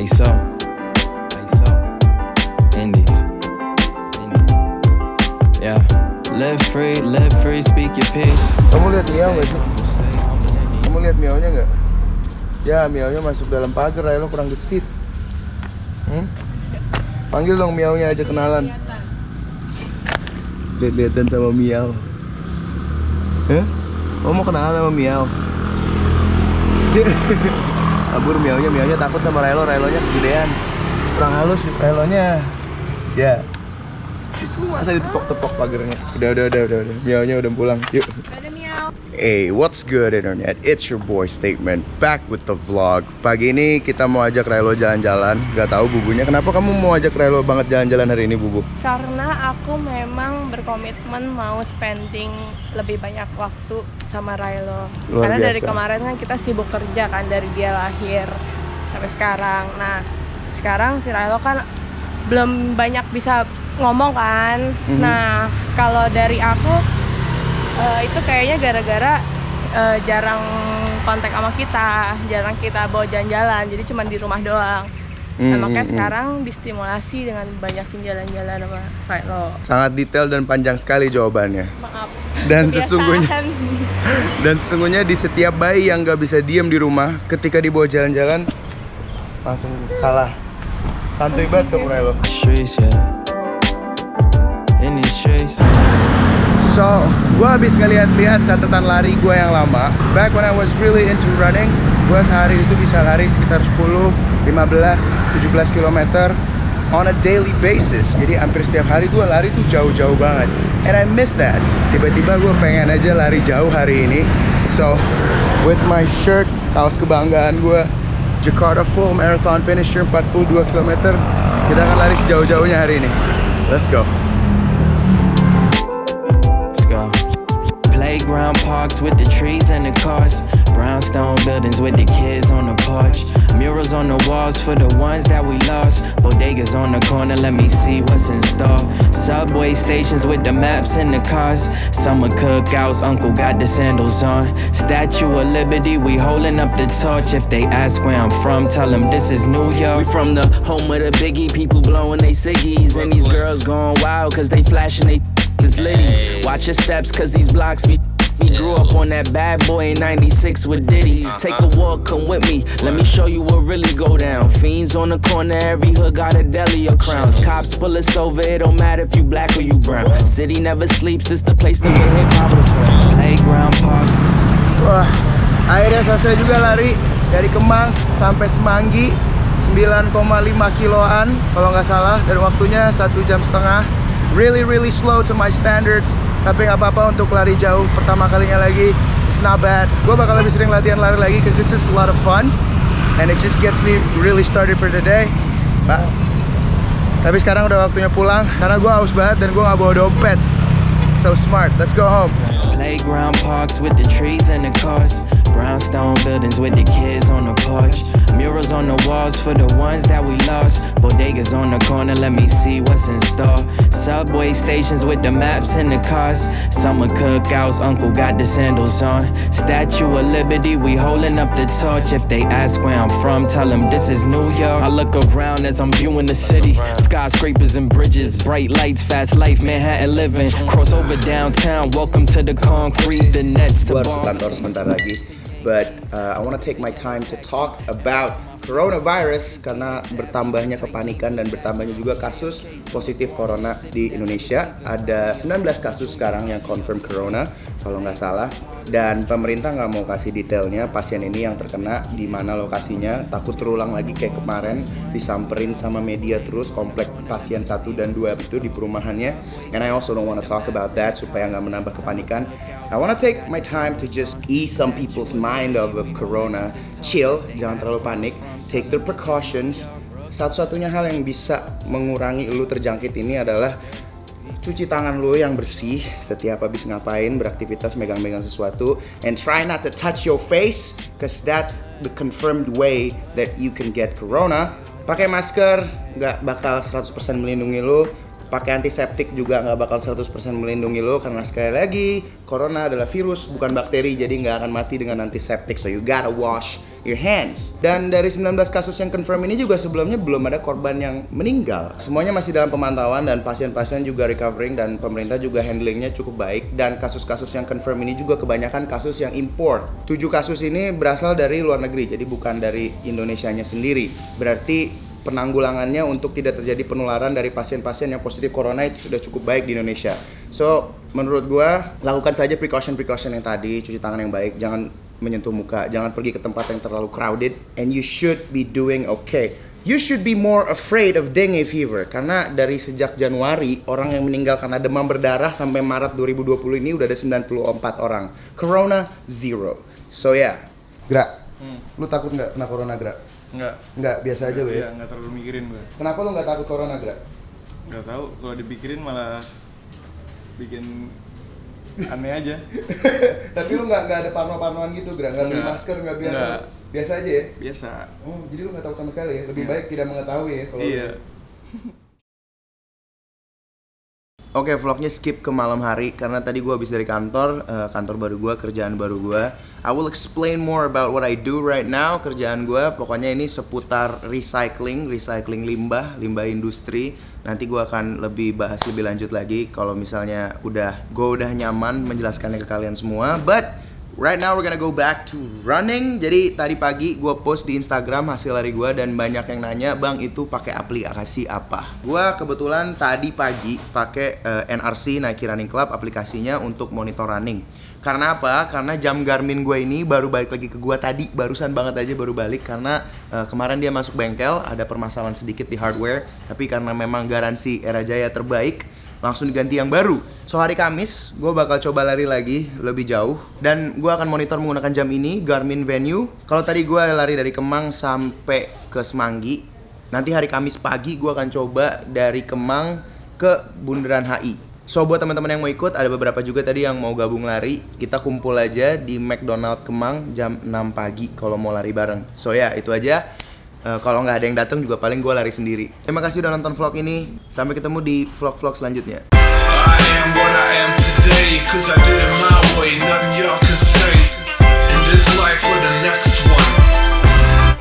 ISO, ISO, Indies, yeah. Live free, speak your piece. Kamu lihat miau nggak sih? Kamu lihat miaunya nggak? Ya, miaunya masuk dalam pagar, lo kurang gesit. Panggil dong miaunya aja, kenalan. Lihat-lihatan sama miau. Kamu mau kenalan sama miau? Kabur miaunya takut sama Relonya kegedean. Kurang halus Relonya. Ya. Situ masa ditepok-tepok pagarnya. Udah. Miaunya udah pulang. Yuk. Hey, what's good internet? It's your boy Statement back with the vlog. Pagi ini kita mau ajak Relo jalan-jalan. Gak tahu bubunya. Kenapa kamu mau ajak Relo banget jalan-jalan hari ini, Bubu? Karena aku memang berkomitmen mau spending lebih banyak waktu sama Relo. Karena dari kemarin kan kita sibuk kerja kan, dari dia lahir sampai sekarang. Nah, sekarang si Relo kan belum banyak bisa ngomong kan. Nah, kalau dari aku itu kayaknya gara-gara jarang kontak sama kita, jarang kita bawa jalan-jalan, jadi cuma di rumah doang. Nah, makanya sekarang distimulasi dengan banyakin jalan-jalan sama Relo. Sangat detail dan panjang sekali jawabannya. Maaf. Dan Kebiasaan. sesungguhnya di setiap bayi yang gak bisa diem di rumah, ketika dibawa jalan-jalan langsung kalah. Santuy banget kamu Relo. Streets, yeah. In these streets. So, gue habis ngeliat-liat catatan lari gue yang lama. Back when I was really into running, gue sehari itu bisa lari sekitar 10, 15, 17 km on a daily basis. Jadi hampir setiap hari gue lari tuh jauh-jauh banget. And I miss that. Tiba-tiba gue pengen aja lari jauh hari ini. So, with my shirt, kaos kebanggaan gue, Jakarta Full Marathon Finisher 42 km, kita akan lari sejauh-jauhnya hari ini. Let's go. Playground parks with the trees and the cars, brownstone buildings with the kids on the porch, murals on the walls for the ones that we lost, bodegas on the corner, let me see what's in store, subway stations with the maps and the cars, summer cookouts, uncle got the sandals on, Statue of Liberty, we holding up the torch. If they ask where I'm from, tell them this is New York. We from the home of the Biggie, people blowing they ciggies, and these girls going wild cause they flashing they is litty. Watch your steps cause these blocks be grew up on that bad boy in 96 with Diddy. Take a walk, come with me, let me show you what really go down. Fiends on the corner, every hood got a deli or crowns. Cops pull us over, it don't matter if you black or you brown. City never sleeps, this the place to where hip-hop is from. Playground parks. Wah, akhirnya selesai juga lari dari Kemang sampai Semanggi, 9,5 kiloan kalau nggak salah, dan waktunya 1 jam setengah. Really slow to my standards, tapi nggak apa-apa untuk lari jauh pertama kalinya lagi. It's not bad. Gue bakal lebih sering latihan lari lagi because this is a lot of fun and it just gets me really started for the day. Tapi sekarang udah waktunya pulang karena gue haus banget dan gue nggak bawa dompet. So smart. Let's go home. Playground parks with the trees and the cars, brownstone buildings with the kids on the porch, murals on the walls for the ones that we lost, bodegas on the corner, let me see what's in store, subway stations with the maps and the cars, summer cookouts, uncle got the sandals on, Statue of Liberty, we holding up the torch. If they ask where I'm from, tell them this is New York. I look around as I'm viewing the city, skyscrapers and bridges, bright lights, fast life, Manhattan living, cross over downtown, welcome to the concrete, the nets to bar. Kantor sebentar lagi. But I want to take my time to talk about coronavirus karena bertambahnya kepanikan dan bertambahnya juga kasus positif corona di Indonesia. Ada 19 kasus sekarang yang confirm corona kalau nggak salah, dan pemerintah nggak mau kasih detailnya pasien ini yang terkena di mana lokasinya, takut terulang lagi kayak kemarin disamperin sama media terus komplek pasien 1 dan 2 itu di perumahannya. And I also don't want to talk about that supaya nggak menambah kepanikan. I want to take my time to just ease some people's mind of corona. Chill, jangan terlalu panik. Take the precautions. Satu-satunya hal yang bisa mengurangi lu terjangkit ini adalah cuci tangan lu yang bersih setiap habis ngapain, beraktivitas, megang-megang sesuatu, and try not to touch your face because that's the confirmed way that you can get corona. Pakai masker, nggak bakal 100% melindungi lu. pakai antiseptik juga nggak bakal 100% melindungi lo, karena sekali lagi corona adalah virus bukan bakteri, jadi nggak akan mati dengan antiseptik. So you gotta wash your hands. Dan dari 19 kasus yang confirm ini juga sebelumnya belum ada korban yang meninggal. Semuanya masih dalam pemantauan dan pasien-pasien juga recovering, dan pemerintah juga handlingnya cukup baik. Dan kasus-kasus yang confirm ini juga kebanyakan kasus yang import. 7 kasus ini berasal dari luar negeri, jadi bukan dari Indonesianya sendiri. Berarti penanggulangannya untuk tidak terjadi penularan dari pasien-pasien yang positif corona itu sudah cukup baik di Indonesia. So, menurut gua lakukan saja precaution yang tadi, cuci tangan yang baik, jangan menyentuh muka, jangan pergi ke tempat yang terlalu crowded, and you should be doing okay. You should be more afraid of dengue fever, karena dari sejak Januari orang yang meninggal karena demam berdarah sampai Maret 2020 ini udah ada 94 orang. Corona 0. So yeah. Gra, lu takut nggak kena corona, Gra? Enggak, biasa aja gue. Iya, enggak terlalu mikirin gue. Kenapa lu enggak takut corona, Gra? Enggak tahu, kalau dipikirin malah bikin aneh aja. Tapi lu enggak ada parno-parnoan gitu, Gra? Enggak beli masker, enggak biar biasa aja ya? Biasa. Oh, jadi lu enggak takut sama sekali ya? Lebih baik tidak mengetahui ya kalau iya. Oke, vlognya skip ke malam hari karena tadi gue habis dari kantor baru gue, kerjaan baru gue. I will explain more about what I do right now. Kerjaan gue pokoknya ini seputar recycling limbah industri. Nanti gue akan lebih bahas lebih lanjut lagi kalau misalnya gue udah nyaman menjelaskannya ke kalian semua. But right now we're gonna go back to running. Jadi tadi pagi gue post di Instagram hasil lari gue dan banyak yang nanya, "Bang, itu pakai aplikasi apa?" Gue kebetulan tadi pagi pakai NRC, Nike Running Club, aplikasinya untuk monitor running. Karena apa? Karena jam Garmin gue ini baru balik lagi ke gue tadi, barusan banget aja baru balik karena kemarin dia masuk bengkel, ada permasalahan sedikit di hardware, tapi karena memang garansi Era Jaya terbaik, langsung diganti yang baru. So hari Kamis, gue bakal coba lari lagi lebih jauh. Dan gue akan monitor menggunakan jam ini, Garmin Venue. Kalau tadi gue lari dari Kemang sampai ke Semanggi, nanti hari Kamis pagi gue akan coba dari Kemang ke Bundaran HI. So buat teman-teman yang mau ikut, ada beberapa juga tadi yang mau gabung lari. Kita kumpul aja di McDonald Kemang jam 6 pagi kalau mau lari bareng. So ya, itu aja. Kalau nggak ada yang datang juga paling gue lari sendiri. Terima kasih udah nonton vlog ini. Sampai ketemu di vlog-vlog selanjutnya. I am what I am today, 'cause I did it my way, nothing y'all can say. In this life or the next one.